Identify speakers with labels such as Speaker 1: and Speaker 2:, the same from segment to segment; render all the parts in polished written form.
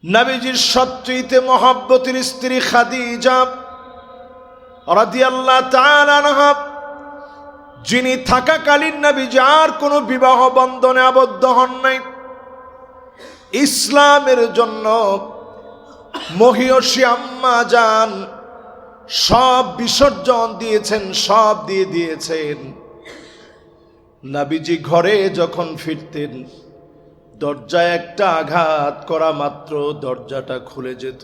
Speaker 1: নবীজির সবচেয়ে মহব্বতের স্ত্রী খাদিজা রাদিয়াল্লাহু তাআলা আনহা, যিনি থাকাকালীন নবীজি আর কোনো বিবাহ বন্ধনে আবদ্ধ হন নাই। ইসলামের জন্য মহিয়সী আম্মা জান সব বিসর্জন দিয়েছেন, সব দিয়ে দিয়েছেন। নবীজি ঘরে যখন ফিরতেন, দরজায় একটা আঘাত করা মাত্র দরজাটা খুলে যেত।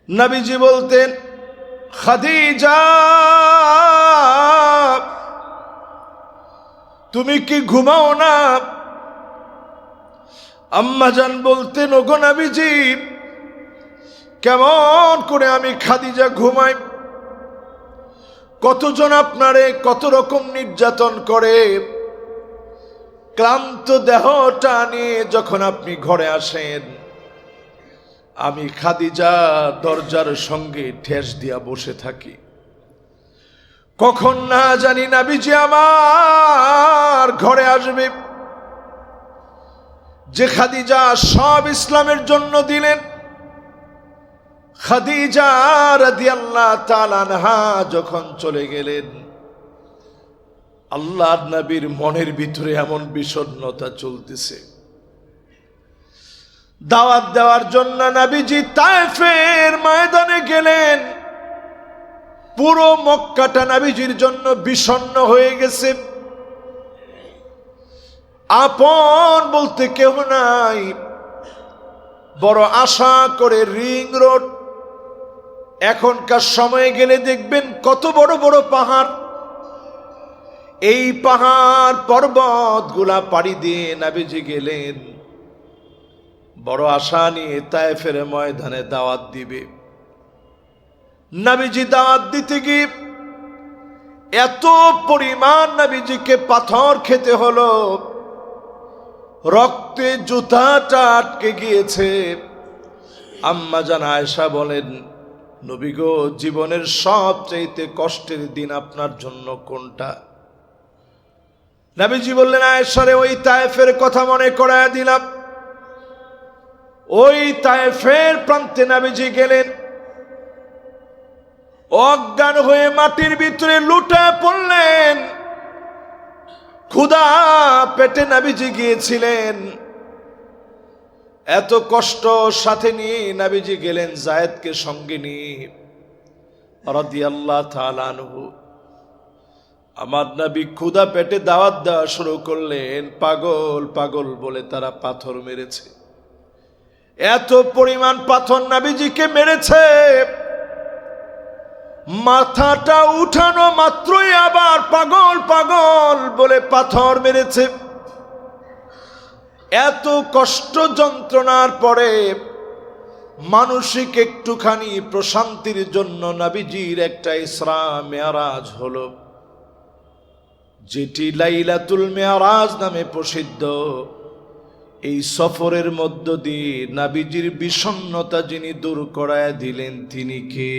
Speaker 1: নবীজি বলতেন, খাদিজা তুমি কি ঘুমাও না? আম্মাজান বলতেন, ওগো নবীজি, কেমন করে আমি খাদিজা ঘুমাই? কতজন আপনারে কত রকম নির্যাতন করে, ক্লান্ত দেহটা নিয়ে যখন আপনি ঘরে আসেন, আমি খাদিজা দরজার সঙ্গে ঠেস দিয়া বসে থাকি। কখন না জানি নবীজি আমার ঘরে আসবে, যে খাদিজা সব ইসলামের জন্য দিলেন। খাদিজা রাদিয়াল্লাহু তাআলা আনহা যখন চলে গেলেন, আল্লাহর নবীর মনের ভিতরে এমন বিষণ্ণতা চলতেছে। দাওয়াত দেওয়ার জন্য নবীজি তায়েফের ময়দানে গেলেন। পুরো মক্কাটা নবীজির জন্য বিষণ্ণ হয়ে গেছে। আপন বলতে কেউ নাই। বড় আশা করে রিং রোড, এখনকার সময়ে গেলে দেখবেন কত বড় বড় পাহাড়। এই পাহাড় পর্বত গুলা পাড়ি দিয়ে নবীজি গেলেন বড় আশা নিয়ে তায়েফের ময়দানে দাওয়াত দিবে। নবীজি দাওয়াত দিতে গিয়ে এত পরিমাণ নবীজিকে পাথর খেতে হলো, রক্তে জুতাটা আটকে গিয়েছে। আম্মা জান আয়েশা বলেন, নবী গো, জীবনের সবচেয়ে কষ্টের দিন আপনার জন্য কোনটা? নবীজি বললেন, আয়েশা রে, ওই তায়েফের কথা মনে করায় দিলাম। ওই তায়েফের প্রান্তে নবীজি গেলেন, অজ্ঞান হয়ে মাটির ভিতরে লুটা পড়লেন। ক্ষুধা পেটে নবীজি গিয়েছিলেন। এত কষ্ট সাথে নিয়ে নবীজি গেলেন যায়েদকে সঙ্গে নিয়ে রাদিয়াল্লাহু তাআলা আনহু। আমার নবী ক্ষুধা পেটে দাওয়াত দেওয়া শুরু করলেন। পাগল পাগল বলে তারা পাথর মেরেছে। এত পরিমাণ পাথর নবীজিকে মেরেছে, মাথাটা উঠানো মাত্রই আবার পাগল পাগল বলে পাথর মেরেছে। এত কষ্ট যন্ত্রণার পরে মানসিক একটুখানি প্রশান্তির জন্য নবীজির একটা ইসরা মেরাজ হলো, যেটি লাইলাতুল মেরাজ নামে প্রসিদ্ধ। এই সফরের মধ্য দিয়ে নবীজির বিষণ্ণতা যিনি দূর করায় দিলেন, তিনি কে?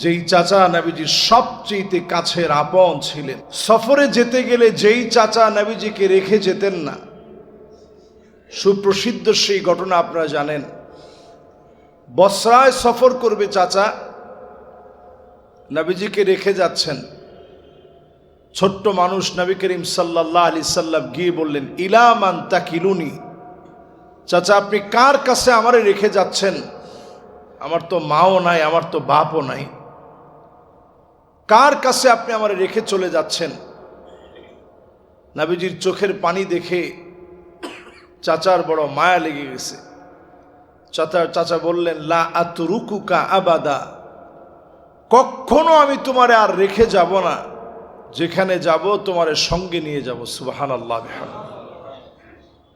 Speaker 1: যেই চাচা নবীজির সবচেয়ে কাছের আপন ছিলেন। সফরে যেতে গেলে যেই চাচা নবীজিকে রেখে যেতেন না, সুপ্রসিদ্ধ সেই ঘটনা আপনারা জানেন। বসরায় সফর করবে চাচা, নবীজিকে রেখে যাচ্ছেন। ছোট্ট মানুষ নবী করিম সাল্লাল্লাহু আলাইহি সাল্লাম গিয়ে বললেন, ইলা মান তাকিলুনি, চাচা আপনি কার কাছে আমারে রেখে যাচ্ছেন? আমার তো মাও নাই, আমার তো বাপও নাই, কার কাছে আপনি আমারে রেখে চলে যাচ্ছেন? নবীজির চোখের পানি দেখে চাচার বড় মায়া লেগে গেছে। চাচা বললেন, লা আতরুকুকা আবাদা, কখনো আমি তোমারে আর রেখে যাব না, যেখানে যাব তোমারে সঙ্গে নিয়ে যাব। সুবহানাল্লাহ,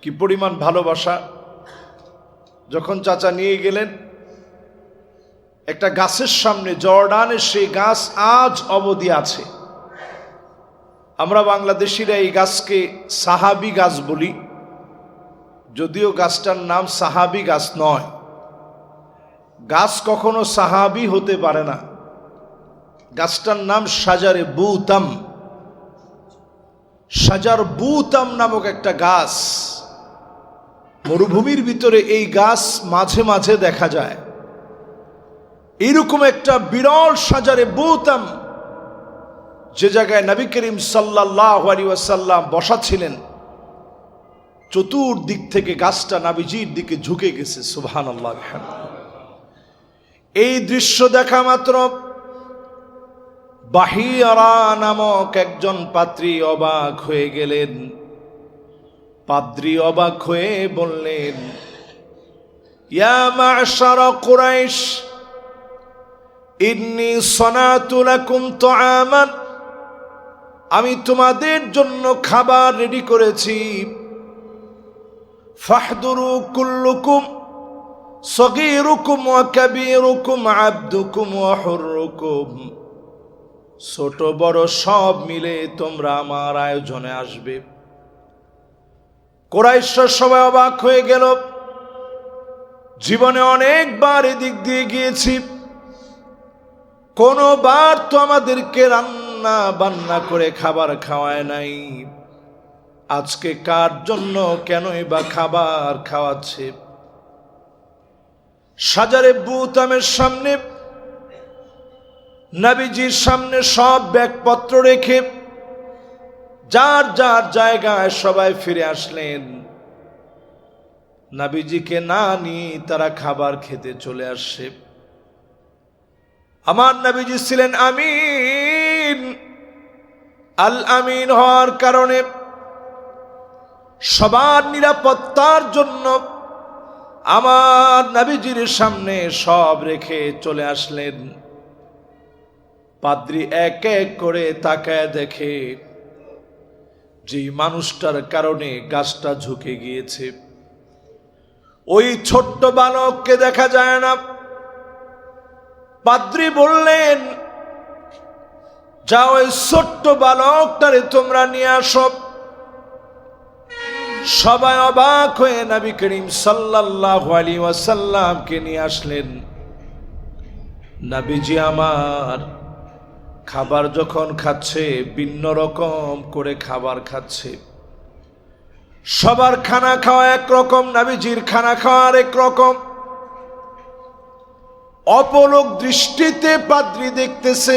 Speaker 1: কি পরিমাণ ভালোবাসা! যখন চাচা নিয়ে গেলেন একটা গাছের সামনে, জর্ডানের সেই গাছ আজ অবধি আছে। আমরা বাংলাদেশিরা এই গাছকে সাহাবী গাছ বলি, যদিও গাছটার নাম সাহাবী গাছ নয়। গাছ কখনো সাহাবী হতে পারে না। গাছটার নাম শাজারে বুতাম। শাজার বুতাম নামক একটা গাছ। মরুভূমির ভিতরে এই গাছ মাঝে মাঝে দেখা যায়। এরকম একটা বিরল সাজারে বুতাম, যে জায়গায় নবী করিম সাল্লাল্লাহু আলাইহি ওয়াসাল্লাম বসা ছিলেন, চতুর্দিক থেকে গাছটা নবীজির দিকে ঝুঁকে গেছে। সুবহানাল্লাহ। এই দৃশ্য দেখা মাত্র বাহিরা নামক একজন পাত্রী অবাক হয়ে গেলেন। পাদ্রী অবাক হয়ে বললেন, ইয়া মা'শারা কুরাইশ ইন্নী সানাতু লাকুম তাআমান, আমি তোমাদের জন্য খাবার রেডি করেছি। ফাহদুরু কুল্লুকুম সগীরুকুম ওয়া কাবীরুকুম আবদুকুম ওয়া হুররুকুম, ছোট বড় সব মিলে তোমরা আমার আয়োজনে আসবে। কুরাইশরা সবাই অবাক হয়ে গেল। জীবনে অনেকবার এদিক দিয়ে গিয়েছি, কোনোবার তো আমাদেরকে রান্না বান্না করে খাবার খাওয়ায় নাই, আজকে কার জন্য কেনই বা খাবার খাওয়াচ্ছে। সাজারে বুতামের সামনে, নবীজির সামনে সব ব্যাগপত্র রেখে যার যার জায়গায় সবাই ফিরে আসলেন। নবীজিকে না নিয়ে তারা খাবার খেতে চলে আসছে। আমার নবীজি ছিলেন আমিন। আল আমিন হওয়ার কারণে সবার নিরাপত্তার জন্য আমার নবীজির সামনে সব রেখে চলে আসলেন। পাদ্রী এক এক করে তাকায় দেখে যে মানুষটার কারণে গাছটা ঝুঁকে গিয়েছে, ওই ছোট্ট বালককে দেখা যায় না। পাদ্রী বললেন, যাও ওই ছোট্ট বালকটারে তোমরা নিয়ে আসো। সবাই অবাক হয়ে নবী করিম সাল্লাল্লাহু আলাইহি ওয়াসাল্লামকে নিয়ে আসলেন। নবীজি আমার খাবার যখন খাচ্ছে, ভিন্ন রকম করে খাবার খাচ্ছে। সবার খানা খাওয়া একরকম, নবীজির খানা খাওয়া আরেক রকম। অপলক দৃষ্টিতে পাদ্রী দেখতেছে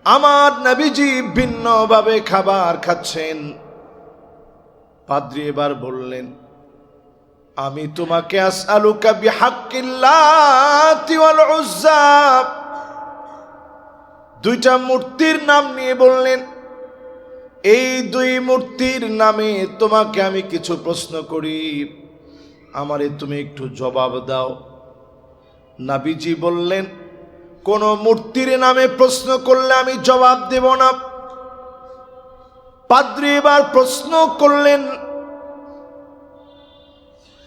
Speaker 1: আমার নবীজি ভিন্নভাবে খাবার খাচ্ছেন। পাদ্রী এবার বললেন, আমি তোমাকে আসআলুকা বিহাক্কিল্লাতি ওয়াল উজ্জা, দুইটা মূর্তির নাম নিয়ে বললেন, এই দুই মূর্তির নামে তোমাকে আমি কিছু প্রশ্ন করি, আমারে তুমি একটু জবাব দাও। নবীজি বললেন, কোন মূর্তির নামে প্রশ্ন করলে আমি জবাব দেব না। পাদ্রী এবার প্রশ্ন করলেন,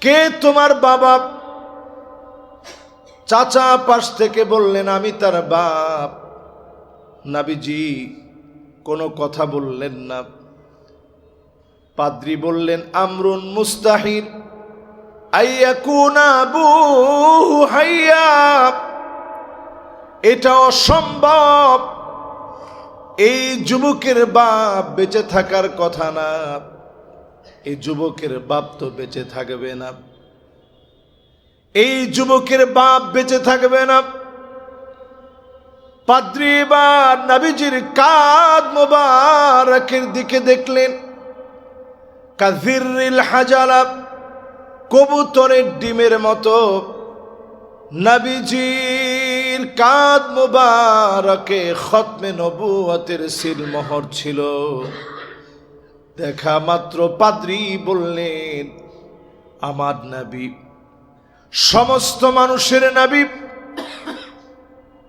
Speaker 1: কে তোমার বাবা? চাচা পাশ থেকে বললেন, আমি তার বাপ। নবীজি কোনো কথা বললেন না। পাদ্রী বললেন, আমরুন মুস্তাহিল আইয়াকুনা আবুহু হাইয়া, এটা অসম্ভব, এই যুবকের বাপ বেঁচে থাকার কথা না, এই যুবকের বাপ তো বেঁচে থাকবে না, এই যুবকের বাপ বেঁচে থাকবে না। পাদ্রী এবার নবীজির কাঁধ মোবারকের দিকে দেখলেন, কাযিররিল হাজালা, কবুতরের ডিমের মতো নবীজির কাঁধ মোবারকে খতমে নবুয়তের সিলমোহর ছিল। দেখা মাত্র পাদ্রী বললেন, আমার নবী, সমস্ত মানুষের নবী,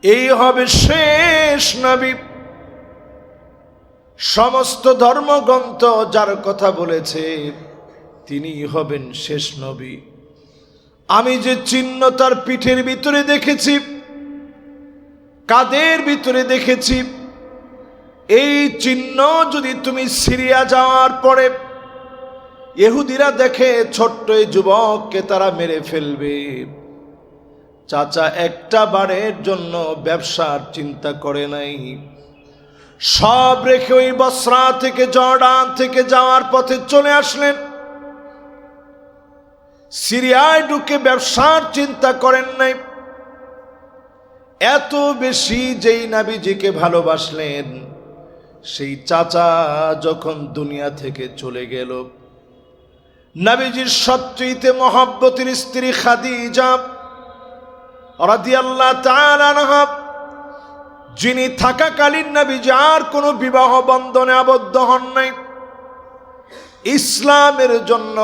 Speaker 1: এই হবে শেষ নবী। সমস্ত ধর্মগ্রন্থ যার কথা বলেছে তিনি হবেন শেষ নবী। আমি যে চিহ্ন তার পিঠের ভিতরে দেখেছি, কাঁধের ভিতরে দেখেছি, এই চিহ্ন যদি তুমি সিরিয়া যাওয়ার পরে ইহুদিরা দেখে, ছোট্ট এই যুবককে তারা মেরে ফেলবে। চাচা একটা বারের জন্য ব্যবসার চিন্তা করে নাই, সব রেখে ওই বসরা থেকে জর্ডান থেকে যাওয়ার পথে চলে আসলেন। সিরিয়ায় ঢুকে ব্যবসার চিন্তা করেন নাই। এত বেশি যেই নবীজিকে ভালোবাসলেন, সেই চাচা যখন দুনিয়া থেকে চলে গেল, নবীজির সবচেয়ে মহব্বতের স্ত্রী খাদিজা রাদিয়াল্লাহু তাআলা আনহা, যিনি থাকাকালীন নবীজি আর কোনো বিবাহ বন্ধনে আবদ্ধ হন নাই, ইসলামের জন্য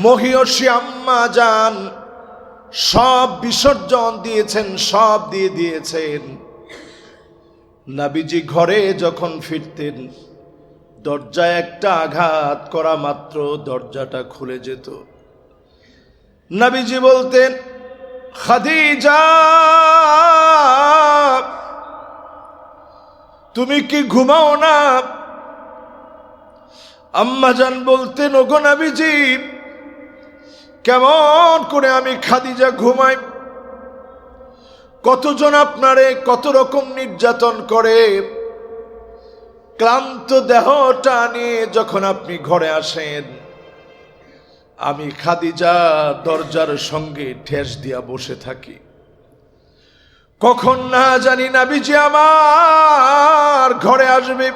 Speaker 1: মহিয়সী আম্মা জান সব বিসর্জন দিয়েছেন, সব দিয়ে দিয়েছেন। নবীজি ঘরে যখন ফিরতেন, দরজায় একটা আঘাত করা মাত্র দরজাটা খুলে যেত। নবীজি বলতেন, খাদিজা তুমি কি ঘুমাও না? আম্মাজান বলতেন, ওগো নবীজি, কেমন করে আমি খাদিজা ঘুমাই? কতজন আপনারে কত রকম নির্যাতন করে, ক্লান্ত দেহটা নিয়ে যখন আপনি ঘরে আসেন, আমি খাদিজা দরজার সঙ্গে ঠেস দিয়া বসে থাকি। কখন না জানি নবীজি আমার ঘরে আসবে,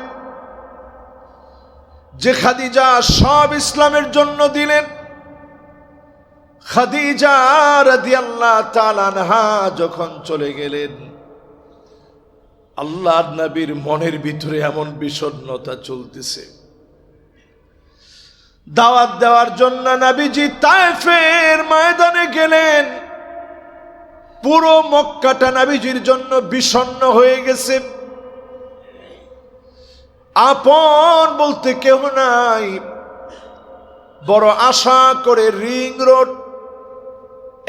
Speaker 1: যে খাদিজা সব ইসলামের জন্য দিলেন। খাদিজা রাদিয়াল্লাহু তাআলা আনহা যখন চলে গেলেন, আল্লাহর নবীর মনের ভিতরে এমন বিষণ্ণতা চলতেছে। দাওয়াত দেওয়ার জন্য নবীজি তায়েফের ময়দানে গেলেন। পুরো মক্কাটা নবীজির জন্য বিষণ্ণ হয়ে গেছে। আপন বলতে কেউ নাই। বড় আশা করে রিং রোড,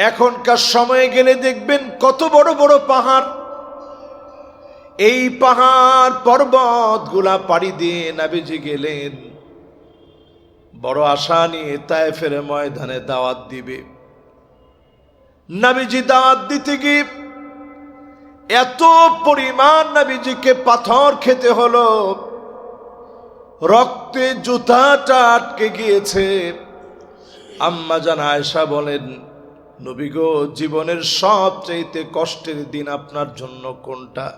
Speaker 1: এখনকার সময়ে গেলে দেখবেন কত বড় বড় পাহাড়। এই পাহাড় পর্বত গুলা পাড়ি দিয়ে নবীজি গেলেন, বড় আশা নিয়ে তায়েফের ময়দানে দাওয়াত দিবে। নবীজি দাওয়াত দিতে গিয়ে এত পরিমাণ নবীজিকে পাথর খেতে হলো, রক্তে জুতাটা আটকে গিয়েছে। আম্মা জান আয়েশা বলেন, নবী গো, জীবনের সবচেয়ে কষ্টের দিন আপনার জন্য কোনটা?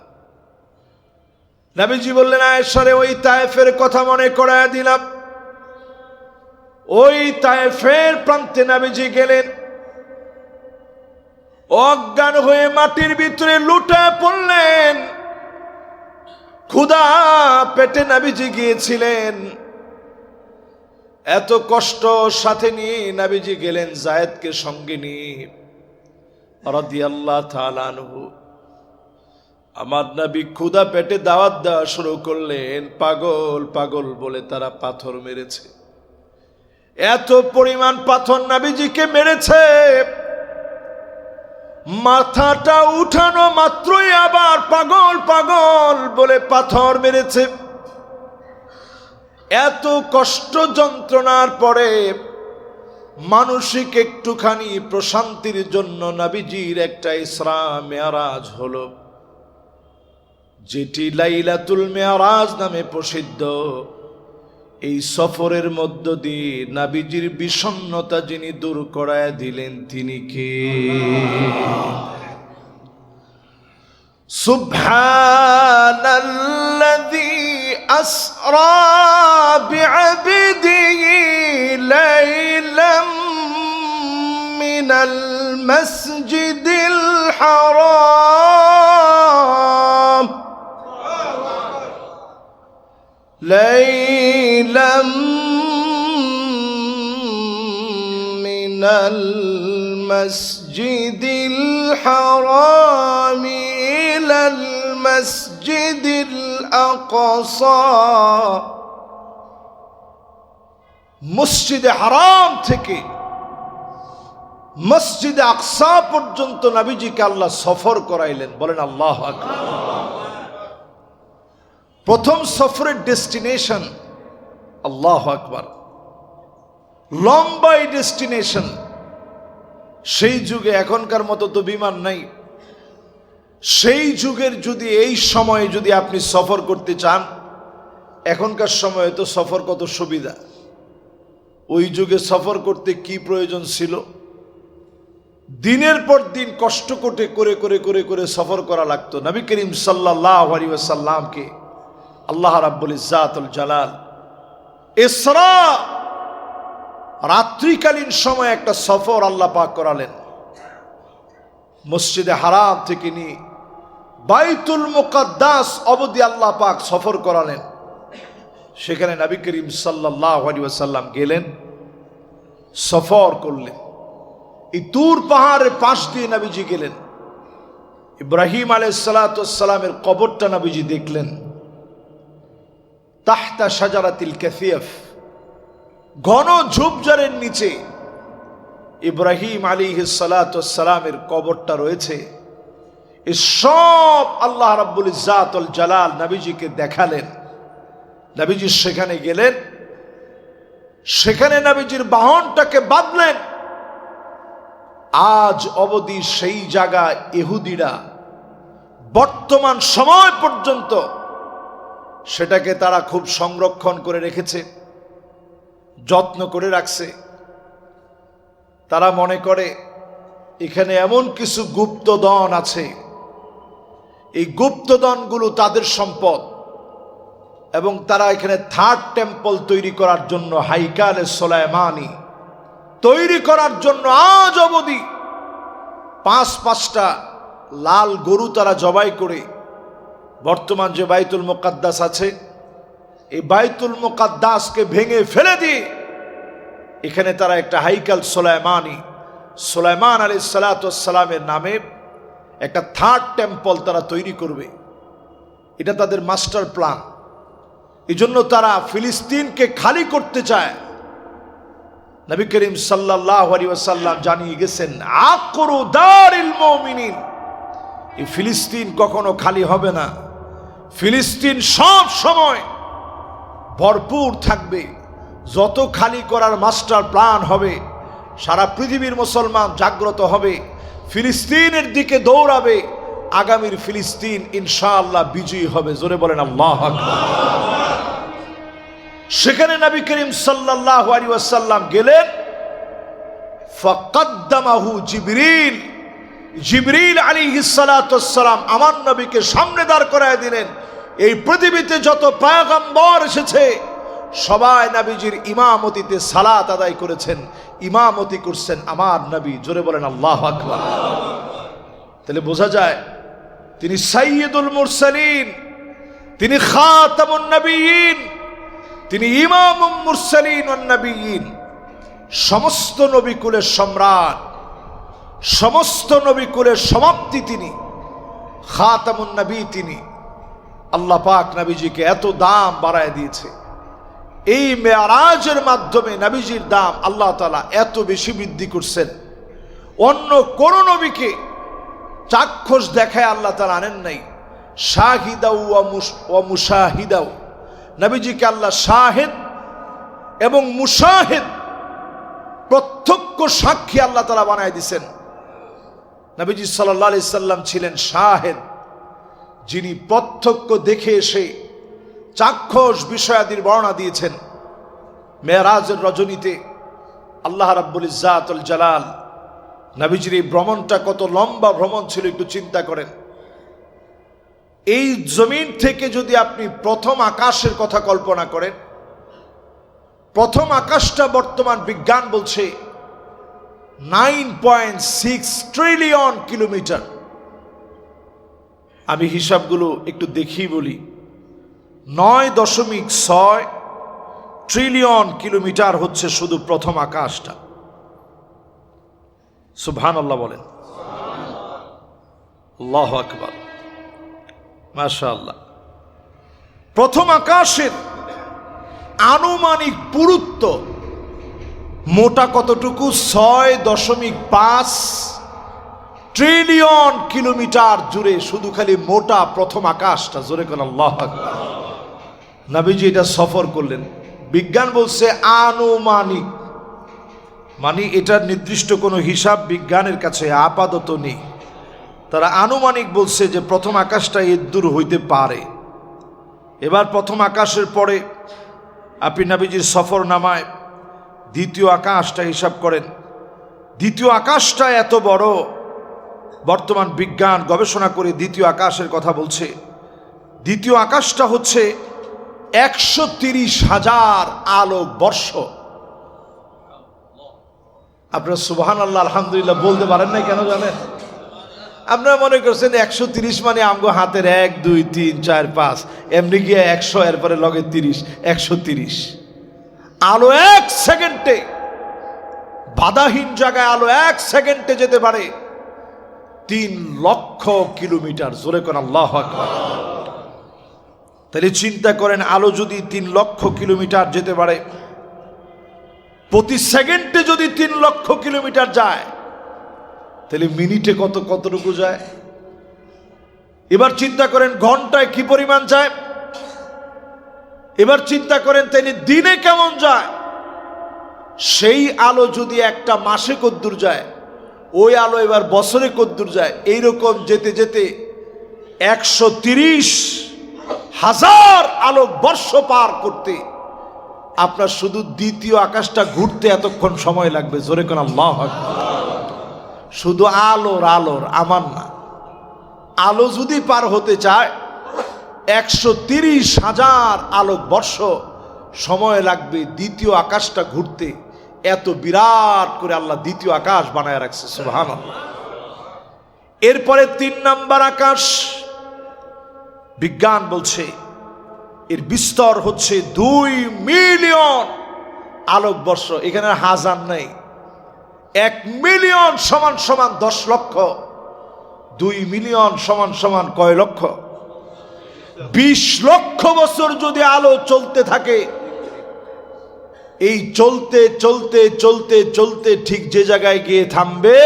Speaker 1: নবীজি বললেন, আয়েশারে, ওই তায়েফের কথা মনে করায় দিলাম। ওই তায়েফের প্রান্তে নবীজি গেলেন, অজ্ঞান হয়ে মাটির ভিতরে লুটা পড়লেন। ক্ষুধা পেটে নবীজি গিয়েছিলেন। এত কষ্ট সাথে নিয়ে নবীজি গেলেন যায়েদকে সঙ্গে নিয়ে রাদিয়াল্লাহু তাআলা আনহু। আমার নবী ক্ষুধা পেটে দাওয়াত দেওয়া শুরু করলেন। পাগল পাগল বলে তারা পাথর মেরেছে। এত পরিমাণ পাথর নবীজিকে মেরেছে, মাথাটা উঠানো মাত্রই আবার পাগল পাগল বলে পাথর মেরেছে। এত কষ্ট যন্ত্রণার পরে মানসিক একটুখানি প্রশান্তির জন্য নবীজির একটা ইসরা মেরাজ হলো, যেটি লাইলাতুল মেরাজ নামে প্রসিদ্ধ। এই সফরের মধ্য দিয়ে নবীজির বিষণ্ণতা যিনি দূর করায় দিলেন, তিনি কে? সুবহানাল্লাযী আসরা বিআবদিহি লাইলাম মিনাল মাসজিদিল হারাম ليلا من المسجد الحرام إلى المسجد الأقصى মসজিদে হারাম থেকে মসজিদে আকসা পর্যন্ত নবীজিকে আল্লাহ সফর করাইলেন। বলেন আল্লাহু আকবার। প্রথম সফরের ডেস্টিনেশন আল্লাহু আকবার, লম্বা ডেস্টিনেশন। সেই যুগে এখনকার মতো তো বিমান নাই। সেই যুগের যদি এই সময়ে যদি আপনি সফর করতে চান, এখনকার সময়ে তো সফর কত সুবিধা। ওই যুগে সফর করতে কি প্রয়োজন ছিল? দিনের পর দিন কষ্ট করে করে করে করে করে সফর করা লাগতো। নবী করিম সাল্লাল্লাহু আলাইহি ওয়াসাল্লামকে আল্লাহ রাব্বুল ইজ্জাতুল জালাল ইসরা রাত্রিকালীন সময় একটা সফর আল্লাহ পাক করালেন। মসজিদে হারাম থেকে নিয়ে বাইতুল মুকাদ্দাস অবধি আল্লাহ পাক সফর করালেন। সেখানে নবী করিম সাল্লাল্লাহু আলাইহি ওয়াসাল্লাম গেলেন, সফর করলেন। এই তুর পাহাড়ের পাশ দিয়ে নবীজি গেলেন। ইব্রাহিম আলাইহিস সালাতু ওয়াস সালামের কবরটা নবীজি দেখলেন। তাহতা শাজারাতিল কাসিয়াফ, ঘন ঝোপঝাড়ের নিচে ইব্রাহিম আলাইহিস সালাতু ওয়াস সালামের কবরটা রয়েছে। এই সব আল্লাহ রাব্বুল ইজ্জাতুল জালাল নবীজিকে দেখালেন। নবীজি সেখানে গেলেন, সেখানে নবীজির বাহনটাকে বাঁধলেন। আজ অবধি সেই জায়গায় ইহুদিরা বর্তমান সময় পর্যন্ত সেটাকে তারা খুব সংরক্ষণ করে রেখেছে, যত্ন করে রাখছে। তারা মনে করে এখানে এমন কিছু গুপ্তধন আছে, এই গুপ্তধনগুলো তাদের সম্পদ, এবং তারা এখানে থার্ড টেম্পল তৈরি করার জন্য হাইকালে সুলাইমানি তৈরি করার জন্য আজ অবধি 5-5টা লাল গরু তারা জবাই করে বর্তমান যে বাইতুল মুকাদ্দাস আছে, এই বাইতুল মুকাদ্দাসকে ভেঙে ফেলে দিয়ে এখানে তারা একটা হাইকাল সুলাইমানি, সুলাইমান আলাইহিস সালাতু ওয়াস সালামের নামে একটা থার্ড টেম্পল তারা তৈরি করবে। এটা তাদের মাস্টার প্ল্যান। এই জন্য তারা ফিলিস্তিনকে খালি করতে চায়। নবী করিম সাল্লাল্লাহু আলাইহি ওয়াসাল্লাম জানিয়ে গেছেন, আকরু দারিল মুমিনিন, এই ফিলিস্তিন কখনো খালি হবে না। ফিলিস্তিন সব সময় ভরপুর থাকবে। যত খালি করার মাস্টার প্ল্যান হবে, সারা পৃথিবীর মুসলমান জাগ্রত হবে, ফিলিস্তিনের দিকে দৌড়াবে। আগামীর ফিলিস্তিন ইনশাআল্লাহ বিজয়ী হবে। জোরে বলেন আল্লাহু আকবার। সেখানে নবী করিম সাল্লাল্লাহু আলাইহি ওয়াসাল্লাম গেলেন। ফাকাদ্দামাহু জিবরিল, জিবরিল আলাইহিস সালাতু ওয়াস সালাম আমার নবীকে সামনে দাঁড় করায় দিলেন। এই পৃথিবীতে যত পয়গম্বর এসেছে সবাই নবীজির ইমামতিতে সালাত আদায় করেছেন, ইমামতি করছেন আমার নবী। জোরে বলেন আল্লাহু আকবার। তাহলে বোঝা যায় তিনি সাইয়্যিদুল মুরসালিন, তিনি খাতামুন নবিয়্যিন, তিনি ইমামুল মুরসালিন ওয়ান নবিয়্যিন, সমস্ত নবীকুলের সম্রাট, সমস্ত নবীকুলের সমাপ্তি তিনি, খাতামুন নবী তিনি। আল্লাহ পাক নবীজিকে এত দাম বাড়ায় দিয়েছে। এই মেরাজের মাধ্যমে নবীজির দাম আল্লাহ তাআলা এত বেশি বৃদ্ধি করছেন। অন্য কোন নবীকে চাক্ষুষ দেখায় আল্লাহ তাআলা আনেন নাই। শাহিদাও ওয়া মুশাহিদাও, নবীজিকে আল্লাহ শাহিদ এবং মুশাহিদ, প্রত্যক্ষ সাক্ষী আল্লাহ তাআলা বানায় দিয়েছেন। নবীজি সাল্লাল্লাহু আলাইহি সাল্লাম ছিলেন শাহিদ, যিনি প্রত্যক্ষ দেখে এসে চাক্ষুষ বিষয়াদির বর্ণনা দিয়েছেন। মেরাজের রজনীতে আল্লাহ রাব্বুল ইজ্জাতুল জালাল নবীজির এই ভ্রমণটা কত লম্বা ভ্রমণ ছিল একটু চিন্তা করেন। এই জমিন থেকে যদি আপনি প্রথম আকাশের কথা কল্পনা করেন, প্রথম আকাশটা বর্তমান বিজ্ঞান বলছে 9.6 ট্রিলিয়ন কিলোমিটার। আমি হিসাবগুলো একটু দেখি বলি। 9.6 ট্রিলিয়ন কিলোমিটার হচ্ছে শুধু প্রথম আকাশটা। সুবহানাল্লাহ বলেন, আল্লাহু আকবার, মাশাআল্লাহ। প্রথম আকাশের আনুমানিক পুরুত্ব মোটা কতটুকু? 6.5 ট্রিলিয়ন কিলোমিটার জুড়ে শুধু খালি মোটা প্রথম আকাশটা। জোরে কোন আল্লাহু আকবার। নবীজি এটা সফর করলেন। বিজ্ঞান বলছে আনুমানিক, মানে এটার নির্দিষ্ট কোনো হিসাব বিজ্ঞানের কাছে আপাতত নেই। তারা আনুমানিক বলছে যে প্রথম আকাশটা এর দূর হইতে পারে। এবার প্রথম আকাশের পরে আপনি নবীজির সফর নামায় দ্বিতীয় আকাশটা হিসাব করেন, দ্বিতীয় আকাশটা এত বড়। বর্তমান বিজ্ঞান গবেষণা করে দ্বিতীয় আকাশের কথা বলছে। দ্বিতীয় আকাশটা হচ্ছে 130,000 আলোক বর্ষ। আপনারা সুবহানাল্লাহ আলহামদুলিল্লাহ বলতে পারেন না কেন জানেন? আপনারা মনে করছেন 130 মানে আমগো হাতের 1 2 3 4 5, এমনি গিয়ে 100, এরপরে লগে 30, 130। আলো 1 সেকেন্ডে, বাধাহীন জায়গায় আলো 1 সেকেন্ডে যেতে পারে 3 লক্ষ কিলোমিটার। জোরে কোন আল্লাহু আকবার। তাহলে চিন্তা করেন, আলো যদি 3 লক্ষ কিলোমিটার যেতে পারে, প্রতি সেকেন্ডে যদি 3 লক্ষ কিলোমিটার যায়, তাহলে মিনিটে কতটুকু যায়? এবার চিন্তা করেন ঘন্টায় কি পরিমাণ যায়। এবার চিন্তা করেন তাইলে দিনে কেমন যায়। সেই আলো যদি একটা মাসে কদ্দূর যায়, ওই আলো এবার বছরে কদ্দূর যায়। এইরকম যেতে যেতে 130,000 আলোক বর্ষ পার করতে আপনার শুধু দ্বিতীয় আকাশটা ঘুরতে এতক্ষণ সময় লাগবে। জোরে কোন আল্লাহু আকবার। শুধু আলোর আমার না, আলো যদি পার হতে চায় 130,000 আলোক বর্ষ সময় লাগবে দ্বিতীয় আকাশটা ঘুরতে। এত বিরাট করে আল্লাহ দ্বিতীয় আকাশ বানায় রাখছে, সুবহানাল্লাহ। এরপরে 3 নাম্বার আকাশ, বিজ্ঞান বলছে এর বিস্তর হচ্ছে 2 মিলিয়ন আলোক বর্ষ। এখানে হাজার নেই, 1 মিলিয়ন সমান সমান 10 লক্ষ, 2 মিলিয়ন সমান সমান কয় লক্ষ? 20 লক্ষ বছর যদি আলো চলতে থাকে, এই চলতে চলতে চলতে চলতে ঠিক যে জায়গায় গিয়ে থামবে,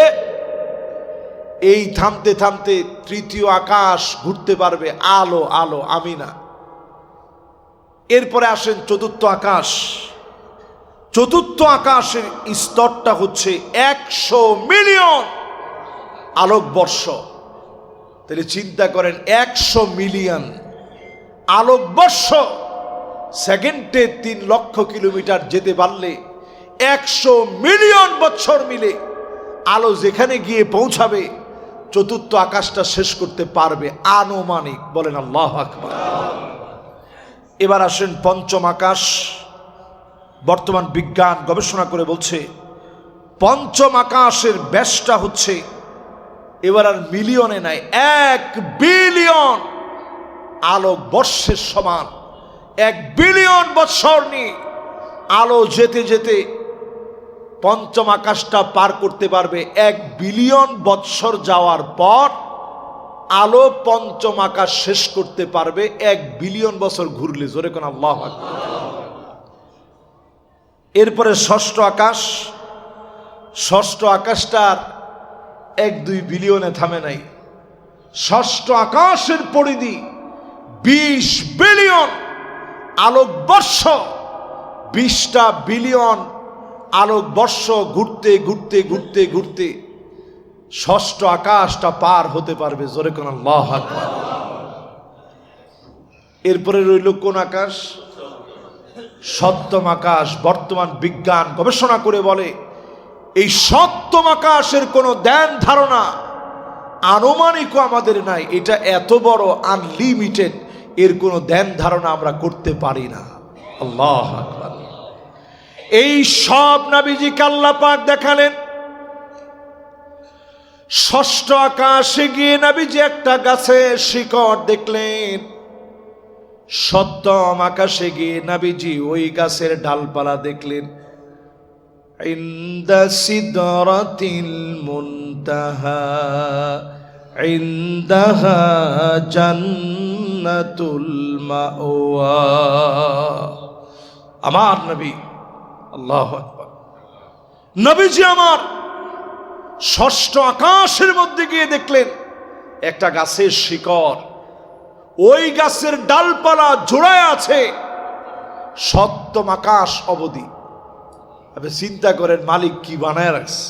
Speaker 1: এই থামতে থামতে তৃতীয় আকাশ ঘুরতে পারবে। আলো আলো, আমি না। এরপরে আসেন চতুর্থ আকাশ। চতুর্থ আকাশের স্তরটা হচ্ছে 100 মিলিয়ন আলোক বর্ষ। তাহলে চিন্তা করেন 100 মিলিয়ন আলোক বর্ষ সেকেন্ডে 3 লক্ষ কিলোমিটার যেতে পারলে 100 মিলিয়ন বছর মিলে আলো যেখানে গিয়ে পৌঁছাবে চতুর্থ আকাশটা শেষ করতে পারবে আনুমানিক। বলেন আল্লাহু আকবার। এবার আসেন পঞ্চম আকাশ। বর্তমান বিজ্ঞান গবেষণা করে বলছে পঞ্চম আকাশের ব্যাসটা হচ্ছে এবার আর মিলিয়নে নাই, 1 বিলিয়ন আলোক বর্ষের সমান। 1 বিলিয়ন বৎসর নিয়ে আলো যেতে যেতে পঞ্চম আকাশটা পার করতে পারবে। 1 বিলিয়ন বৎসর যাওয়ার পর আলো পঞ্চম আকাশ শেষ করতে পারবে 1 বিলিয়ন বছর ঘুরলে। জোরে কোন আল্লাহু আকবার। এরপরে ষষ্ঠ আকাশ। ষষ্ঠ আকাশটার 1-2 বিলিয়নে থামে নাই। ষষ্ঠ আকাশের পরিধি 20 বিলিয়ন আলোক বর্ষ। 20টা বিলিয়ন আলোক বর্ষ ঘুরতে ঘুরতে ঘুরতে ঘুরতে ষষ্ঠ আকাশটা পার হতে পারবে। জোরে কোন আল্লাহু আকবার। এরপরে রইল কোন আকাশ? সপ্তম আকাশ। বর্তমান বিজ্ঞান গবেষণা করে বলে এই সপ্তম আকাশের কোনো ধ্যান ধারণা আনুমানিকও আমাদের নাই। এটা এত বড়, আনলিমিটেড, এর কোনো ধ্যান ধারণা আমরা করতে পারি না। আল্লাহু আকবার। এই সব নবীজিকে আল্লাহ পাক দেখালেন। ষষ্ঠ আকাশে গিয়ে নবীজি একটা গাছের শিকড় দেখলেন। সপ্তম আকাশে গিয়ে নবীজি ওই গাছের ডালপালা দেখলেন। ইনদা সিদরাতিল মুনতাহা ইনদাহা জান্নাতুল মাওয়া। আমার নবী, আল্লাহু আকবার, নবীজি আমার ষষ্ঠ আকাশের মধ্যে গিয়ে দেখলেন একটা গাছের শিকড়, ওই গাছের ডালপালা জোড়ায় আছে সপ্তম আকাশ অবধি। আপনি চিন্তা করেন মালিক কি বানায় রাখছে।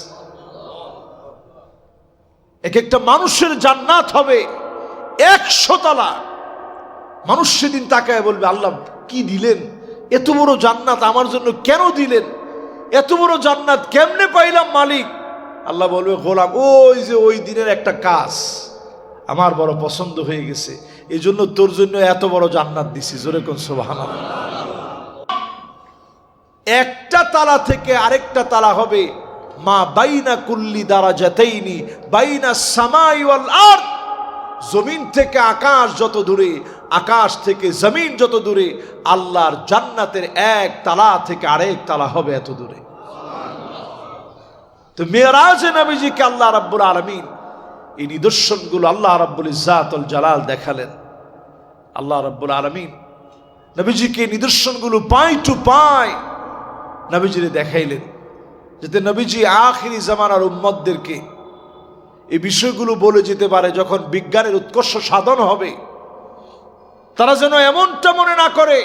Speaker 1: এক একটা মানুষের জান্নাত হবে 100 তলা। মানুষ সেদিন তাকায় বলবে আল্লাহ কি দিলেন, এত বড় জান্নাত আমার জন্য কেন দিলেন? এত বড় জান্নাত কেমনে পাইলাম মালিক? আল্লাহ বলবে, গোলাম ওই যে ওই দিনের একটা কাজ আমার বড় পছন্দ হয়ে গেছে, এই জন্য তোর জন্য এত বড় জান্নাত দিছি। জোরে কোন সুবহানাল্লাহ। একটা তালা থেকে আরেকটা তালা হবে মা বাইনা কুল্লি দারাজাতাইনি বাইনা সামাই ওয়াল আরদ। জমিন থেকে আকাশ যত দূরে, আকাশ থেকে জমিন যত দূরে, আল্লাহর জান্নাতের এক তালা থেকে আরেক তালা হবে এত দূরে। তো মেরাজে নবীজিকে আল্লাহ রাব্বুল আলামিন এই নিদর্শনগুলো আল্লাহ রাব্বুল ইজ্জাতুল জালাল দেখালেন। আল্লাহ রাব্বুল আলামিন নবীজিকে নিদর্শনগুলো পাই টু পাই নবীজিরে দেখাইলেন, যাতে নবীজি আখিরি জামানার উম্মতদেরকে এই বিষয়গুলো বলে যেতে পারে। যখন বিজ্ঞানের উৎকর্ষ সাধন হবে, তারা যেন এমনটা মনে না করে,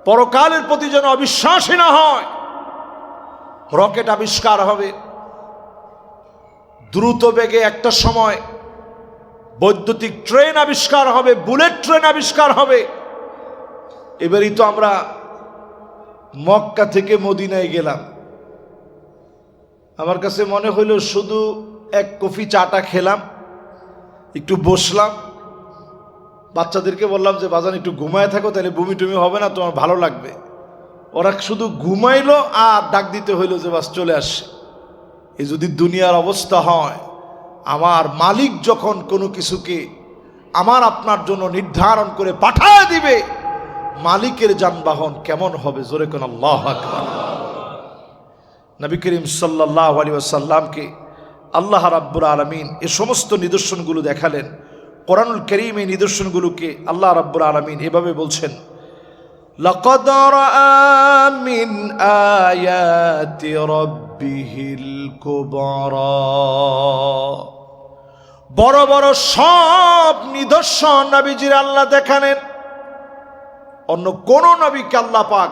Speaker 1: পরকালের প্রতি যেন অবিশ্বাসী না হয়। রকেট আবিষ্কার হবে, দ্রুত বেগে একটা সময় বৈদ্যুতিক ট্রেন আবিষ্কার হবে, বুলেট ট্রেন আবিষ্কার হবে। এবারই তো আমরা মক্কা থেকে মদিনায় গেলাম, আমার কাছে মনে হইল শুধু এক কফি চাটা খেলাম, একটু বসলাম, বাচ্চাদেরকে বললাম যে বাজান একটু ঘুমায় থাকো, তাহলে বমি টুমি হবে না, তোমার ভালো লাগবে। ওরা শুধু ঘুমাইলো আর ডাক দিতে হইলো যে বাস চলে আসে। এই যদি দুনিয়ার অবস্থা হয়, আমার মালিক যখন কোনো কিছুকে আমার আপনার জন্য নির্ধারণ করে পাঠায় দিবে, মালিকের যানবাহন কেমন হবে? জোরে কোন আল্লাহু আকবার। নবী করিম সাল্লাল্লাহু আলাইহি ওয়াসাল্লামকে আল্লাহ রাব্বুল আলামিন এই সমস্ত নিদর্শনগুলো দেখালেন। কোরআনুল কারীম এই নিদর্শনগুলোকে আল্লাহ রাব্বুল আলামিন এভাবে বলছেন, লাকাদ রাআ মিন আয়াতি রাব্বিহিল কুবরা। বড় বড় সব নিদর্শন নবীজির আল্লাহ দেখালেন। অন্য কোন নবীকে আল্লাহ পাক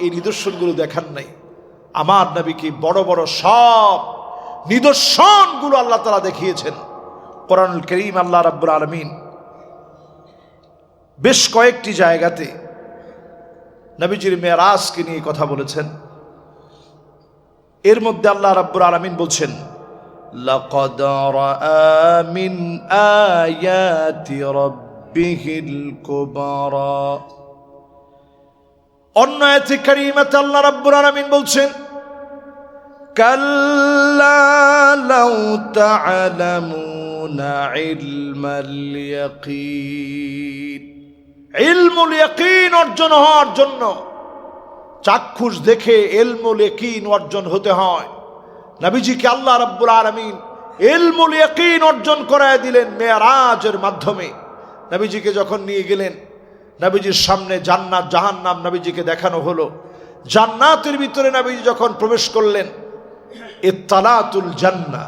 Speaker 1: এই নিদর্শনগুলো দেখান নাই। আমার নবীকে বড় বড় সব নিদর্শনগুলো আল্লাহ তাআলা দেখিয়েছেন। কোরআনুল কারীম আল্লাহ রাব্বুল আলামিন বেশ কয়েকটি জায়গাতে নবীজির মেরাজকে নিয়ে কথা বলেছেন। এর মধ্যে আল্লাহ রাব্বুল আলামিন বলছেন, লাকাদ রাআ মিন আয়াতি রাব্বিহিল কুবরা। অন্য আয়াতে কারীমাতে আল্লাহ রাব্বুল আলামিন বলছেন, কাল্লা লাউ তা'লামুনা ইলমাল ইয়াকিন। ইলমুল ইয়াকিন অর্জন হওয়ার জন্য চাক্ষুষ দেখে ইলমুল ইয়াকিন অর্জন হতে হয়। নবীজিকে আল্লাহ রাব্বুল আলামিন ইলমুল ইয়াকিন অর্জন করায় দিলেন মেরাজের মাধ্যমে। নবীজিকে যখন নিয়ে গেলেন, নবীজির সামনে জান্নাত জাহান্নাম নবীজিকে দেখানো হলো। জান্নাতের ভিতরে নবীজি যখন প্রবেশ করলেন, ইত্তালাতুল জান্নাহ,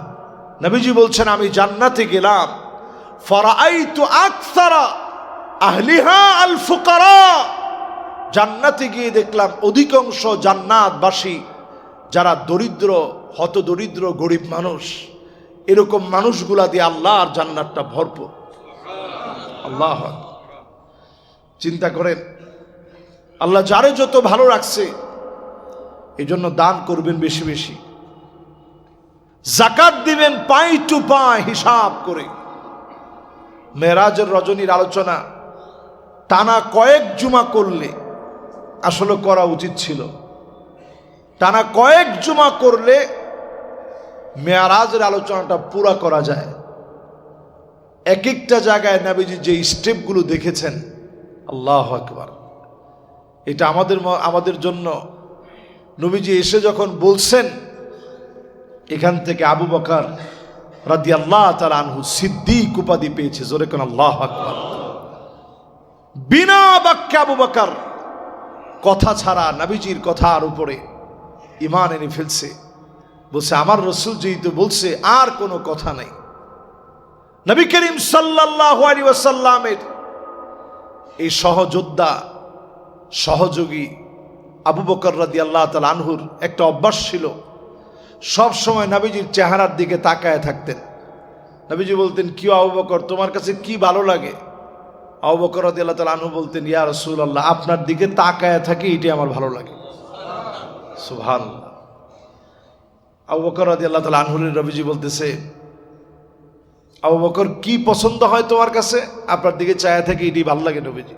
Speaker 1: নবীজি বলছেন আমি জান্নাতে গেলাম, ফারাআইতু আকসারা আহলিহা আল ফুকারা। জান্নাতে গিয়ে দেখলাম অধিকাংশ জান্নাতবাসী যারা দরিদ্র, হত দরিদ্র, গরিব মানুষ, এরকম মানুষগুলা দিয়ে আল্লাহর জান্নাতটা ভরপুর। আল্লাহ চিন্তা করেন, আল্লাহ যারে যত ভালো রাখছে এই জন্য দান করবেন বেশি বেশি, যাকাত দিবেন পাই টু পাই হিসাব করে। মেরাজের রজনীর আলোচনা টানা কয়েক জুমা করলে আসলে করা উচিত ছিল। টানা কয়েক জুমা করলে মেরাজের আলোচনাটা পুরা করা যায়। এক একটা জায়গায় নবীজি যে স্টেপগুলো দেখেছেন, আল্লাহু আকবার, এটা আমাদের জন্য নবীজি এসে যখন বলছেন, এখান থেকে আবু বকর রাদিয়াল্লাহু তাআলা আনহু সিদ্দিক উপাধি পেয়েছে। জোরে কোন আল্লাহু আকবার। বিনা বাক্যে আবু বকর কথা ছাড়া নবীজির কথার উপরে ঈমান এনে ফেলছে। বলছে আমার রাসূল যেহেতু বলছে আর কোনো কথা নাই। নবী করিম সাল্লাল্লাহু আলাইহি ওয়াসাল্লামের এই সহযোদ্ধা, সহযোগী আবু বকর রাদিয়াল্লাহু তাআলা আনহুর একটা অভ্যাস ছিল, সব সময় নবীজির চেহারার দিকে তাকায় থাকতেন। নবীজি বলতেন, কি আবু বকর, তোমার কাছে কি ভালো লাগে? আবু বকর রাদিয়াল্লাহু তাআলা আনহু বলতেন, ইয়া রাসূলুল্লাহ, আপনার দিকে তাকায় থাকি, এটাই আমার ভালো লাগে। সুবহানাল্লাহ। আবু বকর রাদিয়াল্লাহু তাআলা আনহু নবীজি বলতেছে, আবু বকর কি পছন্দ হয় তোমার কাছে? আপনার দিকে চায়া থাকি, এটি ভালো লাগে নবীজি।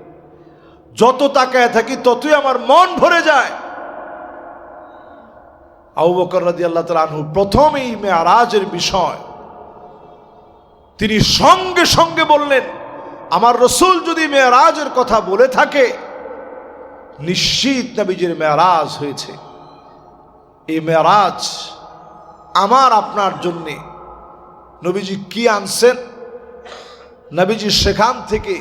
Speaker 1: যত তাকায় থাকি ততই আমার মন ভরে যায়। আবু বকর রাদিয়াল্লাহু তাআলা আনহু প্রথম এই মেরাজের বিষয় তিনি সঙ্গে সঙ্গে বললেন, আমার রাসূল যদি মেরাজের কথা বলে থাকে নিশ্চিত নবীজির মেরাজ হয়েছে। এই মেরাজ আমার আপনার জন্যে নবীজি কি আনছেন? নবীজি সেখান থেকে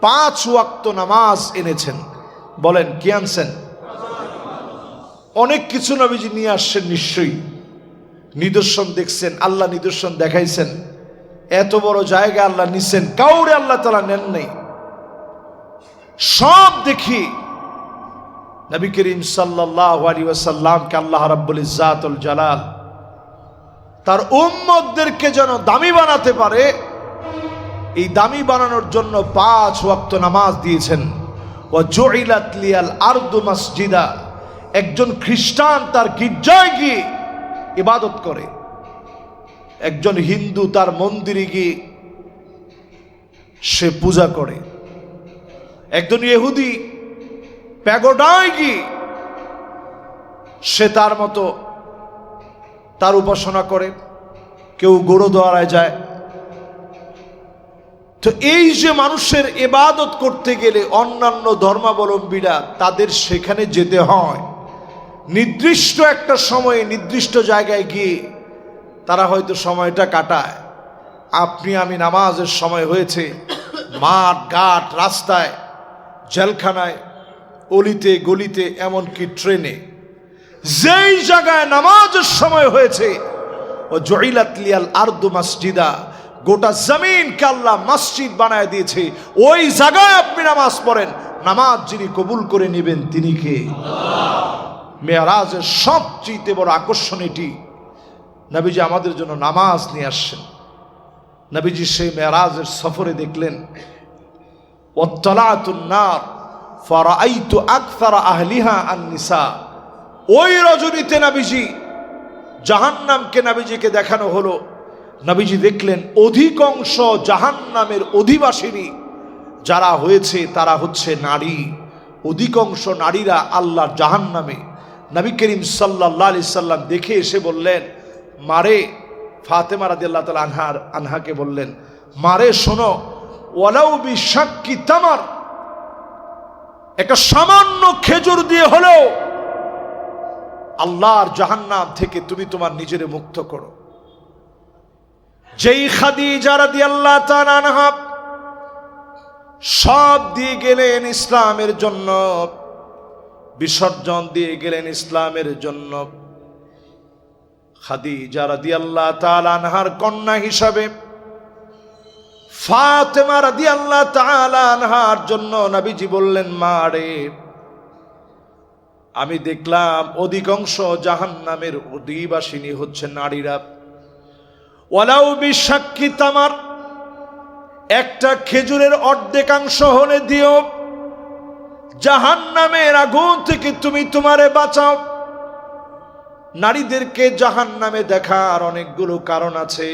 Speaker 1: 5 ওয়াক্ত নামাজ এনেছেন। বলেন কি আনছেন? অনেক কিছু নবীজি নিয়ে আসছেন, নিশ্চয়ই নিদর্শন দেখছেন, আল্লাহ নিদর্শন দেখাইছেন। এত বড় জায়গা আল্লাহ নিছেন, কাউরে আল্লাহ তাআলা নেন নাই। সব দেখি নবী করিম সাল্লাল্লাহু আলাইহি ওয়াসাল্লামকে আল্লাহ রাব্বুল ইজ্জাতুল জালাল তার উম্মতদেরকে যেন দামি বানাতে পারে, এই দামি বানানোর জন্য 5 ওয়াক্ত নামাজ দিয়েছেন। ওয়া জুইলাত লিয়াল আরদু মাসজিদা, একজন খ্রিস্টান তার গির্জায় গিয়ে ইবাদত করে, একজন হিন্দু তার মন্দিরে গিয়ে সে পূজা করে, একজন ইহুদি প্যাগোডায় গিয়ে সে তার মতো তার উপাসনা করে, কেউ গুরুদ্বারায় যায়। তো এই যে মানুষের ইবাদত করতে গেলে অন্যান্য ধর্মাবলম্বীরা তাদের সেখানে যেতে হয়, নির্দিষ্ট একটা সময়ে নির্দিষ্ট জায়গায় গিয়ে তারা হয়তো সময়টা কাটায়। আপনি আমি নামাজের সময় হয়েছে মাঠ ঘাট, রাস্তায়, জেলখানায়, অলিতে গলিতে, এমনকি ট্রেনে, যেই জায়গায় নামাজের সময় হয়েছে ও জুইলাত লিয়াল আরদু মাসজিদা, গোটা জমিনকে আল্লাহ মসজিদ বানায় দিয়েছে। ওই জায়গায় আপনি নামাজ পড়েন, নামাজ যিনি কবুল করে নেবেন তিনি কে? মেরাজের সবচেয়ে বড় আকর্ষণ এটি। নবীজি আমাদের জন্য নামাজ নিয়ে আসছেন। নবীজি সেই মেরাজের সফরে দেখলেন, ওয়াত্তালাতুন নার ফারাআইতু আকসারা আহলিহা আন-নিসা। ওই রজনীতে নবীজি জাহান্নামকে নবীজিকে দেখানো হলো। নবীজি দেখলেন অধিকাংশ জাহান্নামের অধিবাসিনী যারা হয়েছে তারা হচ্ছে নারী। অধিকাংশ নারীরা আল্লাহর জাহান্নামে। নবী করিম সাল্লাল্লাহু আলাইহি সাল্লাম দেখে এসে বললেন, মারে, ফাতেমা রাদিয়াল্লাহু তাআলা আনহাকে বললেন, মারে শোনো, ওয়ালাউ বিশাক্কি তামার, একটা সামান্য খেজুর দিয়ে হলেও আল্লাহর জাহান্নাম থেকে তুমি তোমার নিজের মুক্ত করো। যেই খাদিজা রাদিয়াল্লাহু তাআলা আনহা সব দিয়ে গেলেন ইসলামের জন্য, বিসর্জন দিয়ে গেলেন ইসলামের জন্য, খাদিজা রাদিয়াল্লাহু তাআলা আনহার কন্যা হিসাবে ফাতেমা রাদিয়াল্লাহু তাআলা আনহার জন্য নবীজি বললেন, মা রে, আমি দেখলাম অধিকাংশ জাহান্নামের অধিবাসিনী হচ্ছে নারীরা। ওয়ালাউ বিশাক্কি তামার, একটা খেজুরের অর্ধেকাংশ হলে দিও, জাহান্নামের আগুন থেকে তুমি তোমারে বাঁচাও। নারীদেরকে জাহান্নামে দেখার অনেকগুলো কারণ আছে।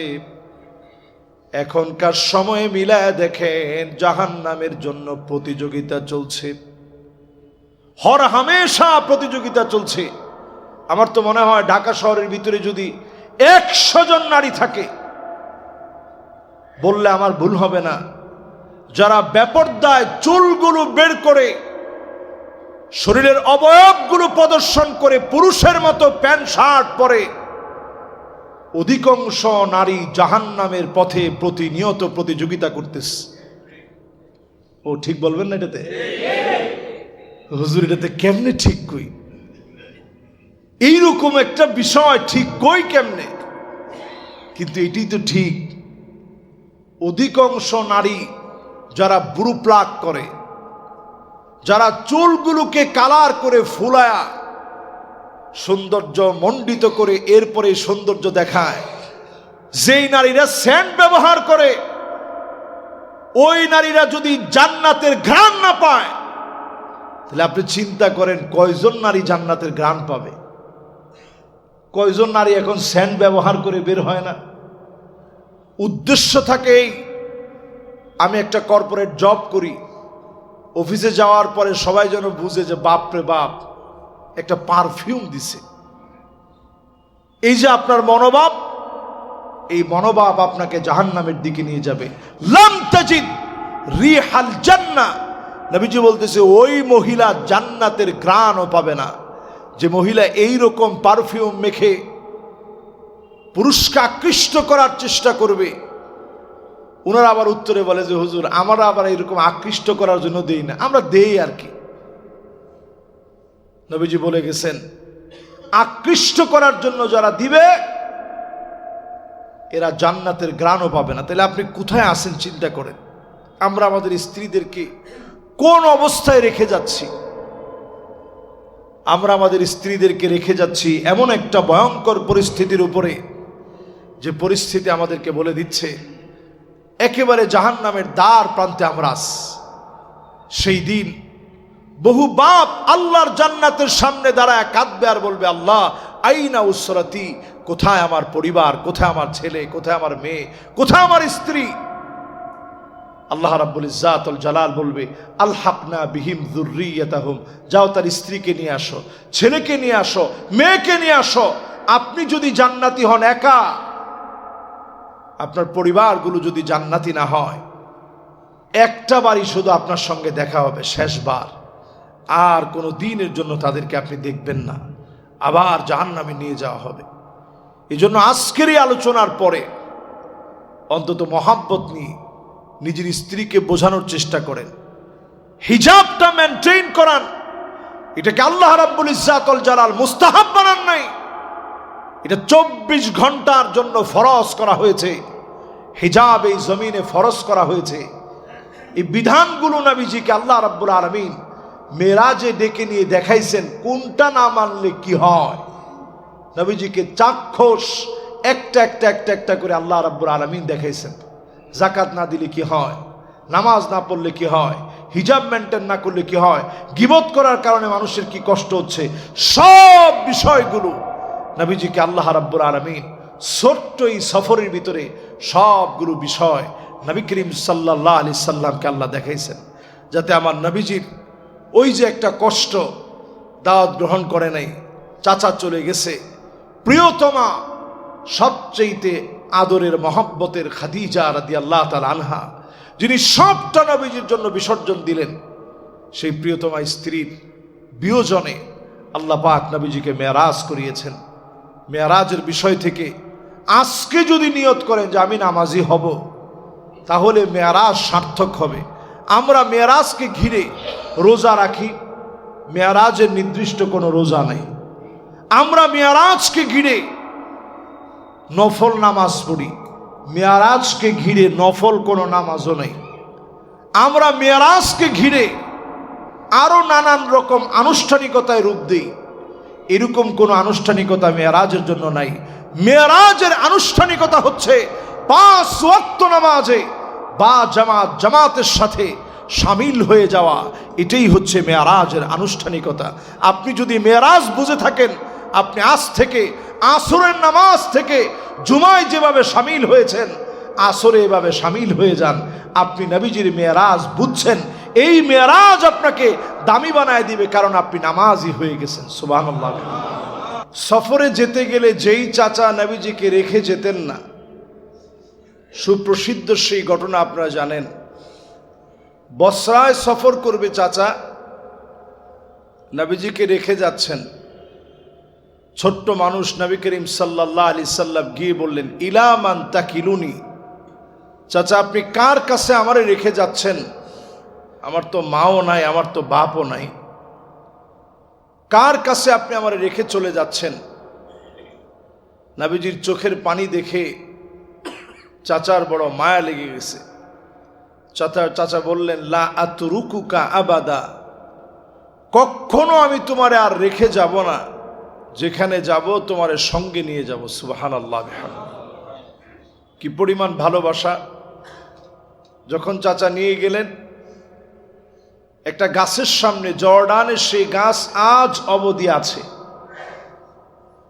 Speaker 1: এখনকার সময়ে মিলায় দেখেন, জাহান্নামের জন্য প্রতিযোগিতা চলছে, হর হামেশা প্রতিযোগিতা চলছে। আমার তো মনে হয় ঢাকা শহরের ভিতরে যদি 100 জন নারী থাকে, বললে আমার ভুল হবে না, যারা বেপরদায় চুলগুলো বের করে শরীরের অবয়বগুলো প্রদর্শন করে পুরুষের মতো প্যান্ট শার্ট পরে, অধিকাংশ নারী জাহান্নামের পথে প্রতিনিয়ত প্রতিযোগিতা করতেছে। ও ঠিক বলবেন না এটাতে? হুজুর এটাতে কেমনে ঠিক কই? এইরকম একটা বিষয় ঠিক কই কেমনে? কিন্তু এটি তো ঠিক। অধিকাংশ নারী যারা ব্রু প্লাক করে, যারা চুলগুলোকে কালার করে ফুলায়া সৌন্দর্য মণ্ডিত করে এরপরে সৌন্দর্য দেখায়, যেই নারীরা সেন্ট ব্যবহার করে, ওই নারীরা যদি জান্নাতের ঘ্রাণ না পায় তাহলে আপনি চিন্তা করেন কয়জন নারী জান্নাতের ঘ্রাণ পাবে? কয়জন নারী এখন সেন্ট ব্যবহার করে বের হয় না? উদ্দেশ্য থাকে এই, আমি একটা কর্পোরেট জব করি, অফিসে যাওয়ার পরে সবাই যেন বুঝে যে বাপ রে বাপ একটা পারফিউম দিছে। এই যে আপনার মনোভাব, এই মনোভাব আপনাকে জাহান্নামের দিকে নিয়ে যাবে। লাম তাজিদ রিহাল জান্নাহ, নবীজি বলতেছে ওই মহিলা জান্নাতের ঘ্রাণও পাবে না যে মহিলা এই রকম পারফিউম মেখে পুরুষকে আকৃষ্ট করার চেষ্টা করবে। ওনারা আবার উত্তরে বলে যে হুজুর আমরা আবার এরকম আকৃষ্ট করার জন্য দেই না, আমরা দেই আর কি। নবীজি বলে গেছেন আকৃষ্ট করার জন্য যারা দিবে এরা জান্নাতের ঘ্রাণও পাবে না। তাহলে আপনি কোথায় আছেন চিন্তা করেন। আমরা আমাদের স্ত্রীদেরকে কোন অবস্থায় রেখে যাচ্ছি? আমরা আমাদের স্ত্রীদেরকে রেখে যাচ্ছি এমন একটা ভয়ঙ্কর পরিস্থিতির উপরে, যে পরিস্থিতি আমাদেরকে বলে দিচ্ছে একেবারে জাহান্নামের দ্বার প্রান্তে আমরা আছি। সেই দিন বহু বাপ আল্লাহর জান্নাতের সামনে দাঁড়ায় কাঁদবে আর বলবে আল্লাহ আইনা উসরাতি, কোথায় আমার পরিবার, কোথায় আমার ছেলে, কোথায় আমার মেয়ে, কোথায় আমার স্ত্রী? আল্লাহ রাব্বুল ইজ্জাতুল জালাল বলবে আলহাকনা বিহিম যুররিয়াতাহুম, যাও তার স্ত্রীকে নিয়ে আসো, ছেলেকে নিয়ে আসো, মেয়েকে নিয়ে আসো। আপনি যদি জান্নাতি হন একা, আপনার পরিবারগুলো যদি জান্নাতি না হয়, একটা বারই শুধু আপনার সঙ্গে দেখা হবে, শেষবার। আর কোনো দিনের জন্য তাদেরকে আপনি দেখবেন না, আবার জাহান্নামে নিয়ে যাওয়া হবে। এই জন্য আজকের এই আলোচনার পরে অন্তত মহাব্বত নিয়ে নিজের স্ত্রীকে বোঝানোর চেষ্টা করেন, হিজাবটা মেনটেইন করান। এটাকে আল্লাহ রাব্বুল ইজ্জাতুল জালাল মুস্তাহাব বানান নাই, এটা 24 ঘন্টার জন্য ফরজ করা হয়েছে। হিজাব এই জমিনে ফরজ করা হয়েছে। এই বিধানগুলো নবীজিকে আল্লাহ রাব্বুল আলামিন মেরাজে ডেকে নিয়ে দেখাইছেন কোনটা না মানলে কি হয়। নবীজিকে চাক্ষুষ একটা একটা একটা একটা করে আল্লাহ রাব্বুল আলামিন দেখাইছেন। যাকাত না দিলে কি হয়, নামাজ না পড়লে কি হয়, হিজাব মেনটেন না করলে কি হয়, গীবত করার কারণে মানুষের কি কষ্ট হচ্ছে, সব বিষয়গুলো নবীজিকে আল্লাহ রাব্বুল আলামিন ছোট্ট এই সফরের ভিতরে সবগুলো বিষয় নবী করিম সাল্লাল্লাহু আলাইহি সাল্লামকে আল্লাহ দেখাইছেন, যাতে আমার নবীজির ওই যে একটা কষ্ট, দাওয়াত গ্রহণ করে নাই, চাচা চলে গেছে, প্রিয়তমা সবচেয়ে আদরের মহব্বতের খাদিজা রাদিয়াল্লাহু তাআলা আনহা, যিনি সবটা নবীজির জন্য বিসর্জন দিলেন, সেই প্রিয়তমা স্ত্রীর বিয়োজনে আল্লাহ পাক নবীজিকে মেরাজ করিয়েছেন। মেরাজের বিষয় থেকে আজকে যদি নিয়ত করেন যে আমি নামাজি হব, তাহলে মেরাজ সার্থক হবে। আমরা মেরাজকে ঘিরে রোজা রাখি, মেরাজের নির্দিষ্ট কোনো রোজা নেই। আমরা মেরাজকে ঘিরে নফল নামাজ পড়ি, মেরাজকে ঘিরে নফল কোনো নামাজও নেই। আমরা মেরাজকে ঘিরে আরো নানান রকম আনুষ্ঠানিকতায় রূপ দিই, এরকম কোনো আনুষ্ঠানিকতা মেরাজের জন্য নাই। মেরাজের আনুষ্ঠানিকতা হচ্ছে 5 ওয়াক্ত নামাজে বা জামাতের সাথে শামিল হয়ে যাওয়া, এটাই হচ্ছে মেরাজের আনুষ্ঠানিকতা। আপনি যদি মেরাজ বুঝে থাকেন, আপনি আজ থেকে আসরের নামাজ থেকে জুমায় যেভাবে শামিল হয়েছেন, আসরে এভাবে শামিল হয়ে যান। আপনি নবীজির মেরাজ বুঝছেন, এই মেরাজ আপনাকে দামি বানায় দিবে, কারণ আপনি নামাজি হয়ে গেছেন। সুবহানাল্লাহ। সফরে যেতে গেলে যেই চাচা নবীজিকে রেখে যেতেন না, সুপ্রসিদ্ধ সেই ঘটনা আপনারা জানেন। বসরায় সফর করবে চাচা, নবীজিকে রেখে যাচ্ছেন। ছোট্ট মানুষ নবী করিম সাল্লাল্লাহু আলাইহি সাল্লাম গিয়ে বললেন ইলা মান তাকিলুনি, চাচা আপনি কার কাছে আমারে রেখে যাচ্ছেন? আমার তো মাও নাই, আমার তো বাপও নাই, কার কাছে আপনি আমারে রেখে চলে যাচ্ছেন? নবীজির চোখের পানি দেখে চাচার বড় মায়া লেগে গেছে। চাচা বললেন লা আতরুকুকা আবাদা, কখনো আমি তোমারে আর রেখে যাব না, যেখানে যাব তোমারে সঙ্গে নিয়ে যাব। সুবহানাল্লাহ। কি পরিমাণ ভালোবাসা! যখন চাচা নিয়ে গেলেন, একটা গাছের সামনে, জর্ডানের সেই গাছ আজ অবধি আছে।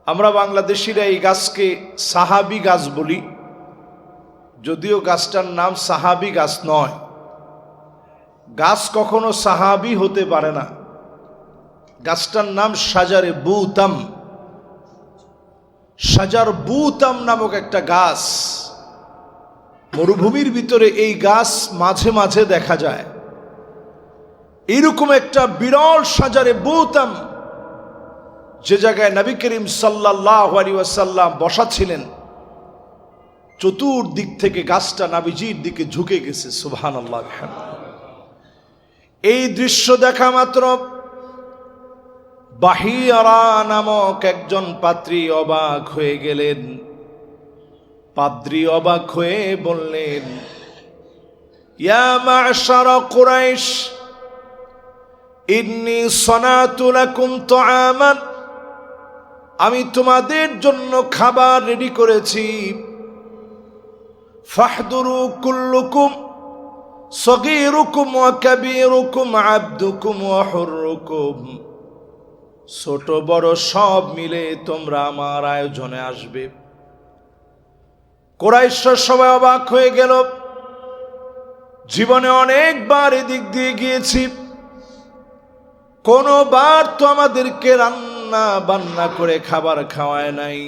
Speaker 1: আমরা বাংলাদেশিরা এই গাছকে সাহাবি গাছ বলি, যদিও গাছটার নাম সাহাবি গাছ নয়। গাছ কখনো সাহাবি হতে পারে না। গাছটার নাম শাজারে বুতাম। শাজার বুতাম নামক একটা গাছ, মরুভূমির ভিতরে এই গাছ মাঝে মাঝে দেখা যায়। এরকম একটা বিরল শাজারে বুতাম, যে জায়গায় নবী করিম সাল্লাল্লাহু আলাইহি ওয়াসাল্লাম বসা ছিলেন, চতুর্দিক থেকে গাছটা নবীজির দিকে ঝুঁকে গেছে। সুবহানাল্লাহ। এই দৃশ্য দেখা মাত্র বাহিরা নামক একজন পাত্রী অবাক হয়ে গেলেন। পাদ্রী অবাক হয়ে বললেন, ইয়া মা'শারা কুরাইশ, ইন্নী সনাতু লাকুম তুআমান, আমি তোমাদের জন্য খাবার রেডি করেছি। ফাহদুরু কুল্লুকুম সগীরুকুম ওয়া কাবীরুকুম আবদুকুম ওয়া হুররুকুম, ছোট বড় সব মিলে তোমরা আমার আয়োজনে আসবে। কুরাইশরা সবাই অবাক হয়ে গেল। জীবনে অনেকবার এদিক দিয়ে গিয়েছি, কোনোবার তো আমাদেরকে রান্না বান্না করে খাবার খাওয়ায় নাই,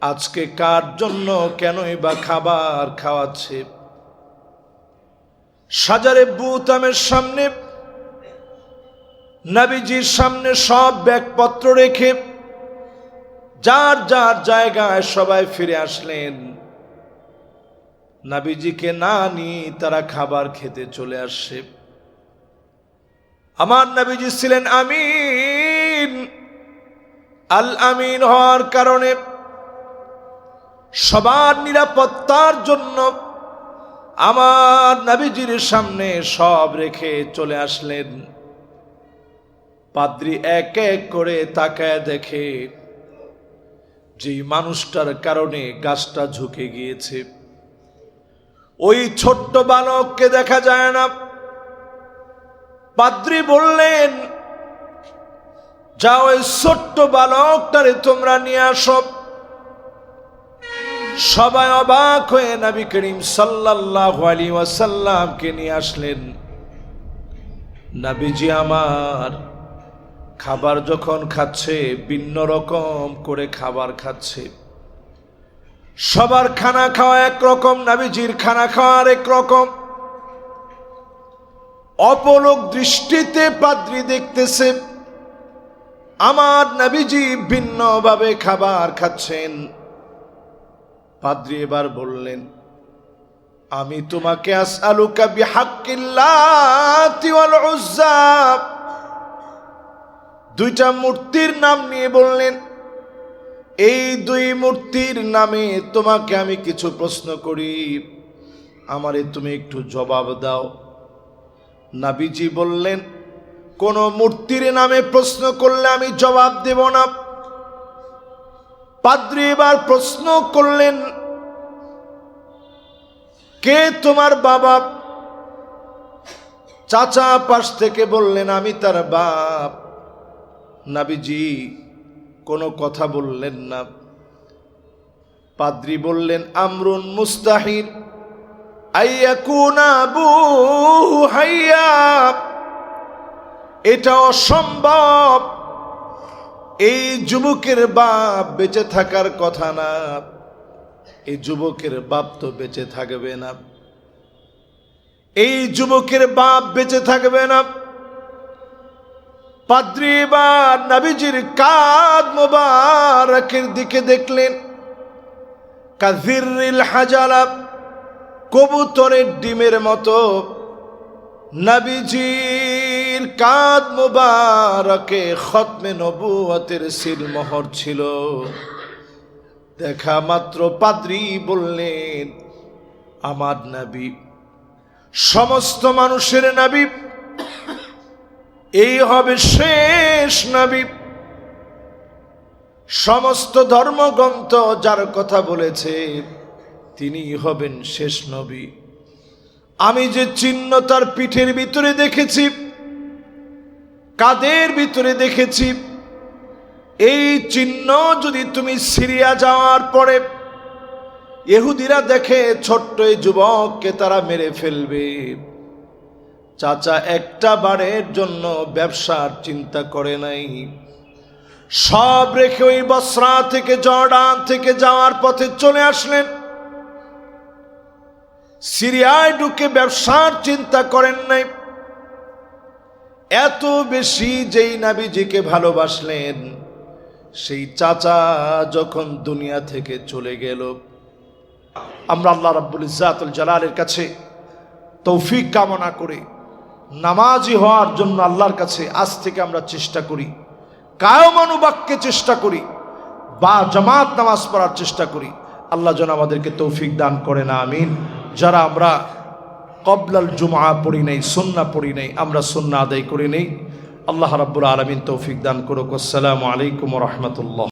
Speaker 1: আজকে কার জন্য কেনই বা খাবার খাওয়াচ্ছে? শাজারে বুতামের সামনে, নবীজির সামনে সব ব্যাগপত্র রেখে যার যার জায়গায় সবাই ফিরে আসলেন। নবীজিকে না নিয়ে তারা খাবার খেতে চলে আসছে। আমার নবীজি ছিলেন আমিন। আল আমিন হওয়ার কারণে সবার নিরাপত্তার জন্য আমার নবীজির সামনে সব রেখে চলে আসলেন। পাদ্রী এক এক করে তাকায় দেখে যে মানুষটার কারণে গাছটা ঝুঁকে গিয়েছে, ওই ছোট্ট বালককে দেখা যায় না। পাদ্রী বললেন, যাও ওই ছোট্ট বালকটারে তোমরা নিয়ে আসো। সবাই অবাক হয়ে নবী করিম সাল্লাল্লাহু আলাইহি ওয়াসাল্লামকে নিয়ে আসলেন। নবীজি আমার খাবার যখন খাচ্ছে, ভিন্ন রকম করে খাবার খাচ্ছে। সবার খানা খাওয়া একরকম, নবীজির খানা খাওয়া আরেক রকম। অপলক দৃষ্টিতে পাদ্রী দেখতেছে আমার নবীজি ভিন্নভাবে খাবার খাচ্ছেন। পাদ্রী এবার বললেন, আমি তোমাকে আসআলুকা বিহাক্কিল্লাতি ওয়াল উজ্জা, দুইটা মূর্তির নাম নিয়ে বললেন, এই দুই মূর্তির নামে তোমাকে আমি কিছু প্রশ্ন করি, আমারে তুমি একটু জবাব দাও। নবীজি বললেন, কোন মূর্তির নামে প্রশ্ন করলে আমি জবাব দেব না। পাদ্রী এবার প্রশ্ন করলেন, কে তোমার বাবা? চাচা পাশ থেকে বললেন, আমি তার বাপ। নবীজি কোনো কথা বললেন না। পাদ্রী বললেন, আমরুন মুস্তাহিল আইয়াকুনা আবুহু হাইয়া, এটা অসম্ভব, এই যুবকের বাপ বেঁচে থাকার কথা না, এই যুবকের বাপ তো বেঁচে থাকবে না, এই যুবকের বাপ বেঁচে থাকবে না। পাদ্রী এবার নবীজির কাঁধ মোবারকের দিকে দেখলেন, কাযিররিল হাজালা, কবুতরের ডিমের মতো নবীজির কাঁধ মোবারকে খতমে নবুয়তের সিলমোহর ছিল। দেখা মাত্র পাদ্রী বললেন, আমার নবী, সমস্ত মানুষের নবী, এই হবে শেষ নবী। সমস্ত ধর্মগ্রন্থ যার কথা বলেছে তিনি হবেন শেষ নবী। আমি যে চিহ্ন তার পিঠের ভিতরে দেখেছি, কাঁধের ভিতরে দেখেছি, এই চিহ্ন যদি তুমি সিরিয়া যাওয়ার পরে ইহুদিরা দেখে ছোট্ট এই যুবককে তারা মেরে ফেলবে। চাচা একটা বারের জন্য ব্যবসার চিন্তা করে নাই, সব রেখে ওই বসরা থেকে জর্ডান থেকে যাওয়ার পথে চলে আসলেন। সিরিয়ায় ঢুকে ব্যবসার চিন্তা করেন নাই। এত বেশি যেই নবীজিকে ভালোবাসলেন, সেই চাচা যখন দুনিয়া থেকে চলে গেল, আমরা আল্লাহ রাব্বুল ইজ্জাতুল জালালের কাছে তৌফিক কামনা করি, নামাজি হওয়ার জন্য আল্লাহর কাছে আজ থেকে আমরা চেষ্টা করি, কায়মানুবাক্যে চেষ্টা করি, বা জামাত নামাজ পড়ার চেষ্টা করি। আল্লাহ যেন আমাদেরকে তৌফিক দান করেন, আমিন। যারা আমরা কবলাল জুমআ পড়ি নাই, সুন্নাহ পড়ি নাই, আমরা সুন্নাহ আদায় করি নেই, আল্লাহ রাব্বুল আলামিন তৌফিক দান করুক। আসসালামু আলাইকুম ওয়া রাহমাতুল্লাহ।